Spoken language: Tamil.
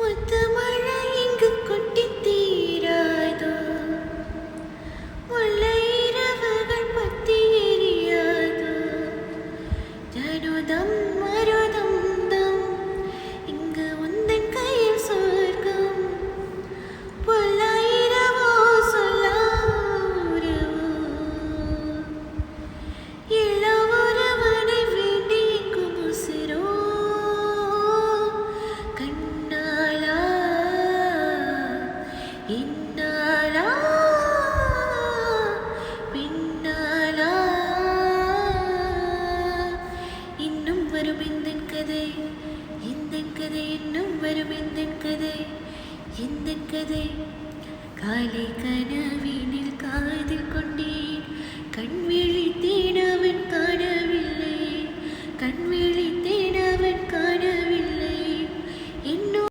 முத்துமழை இங்கு கொட்டித் தீராதோ, முல்லை இரவுகள் பத்தி எரியாதோ. ஜனுதம் மருதம் தம் இங்கு உந்தன் கையில் சொர்க்கம். பொல்லாயிரவோ சொல்லாரவோ இளவொருவனை வேண்டி குமுசிரோ. கண்ணாளா இன்னாளா பின்னாளா இன்னும் வரும் எந்தன் கதை, எந்தன் கதை இன்னும் வரும் எந்தன் கதை, எந்தன் கதை. காலை கனவினில் காதில் கொண்டேன் கண்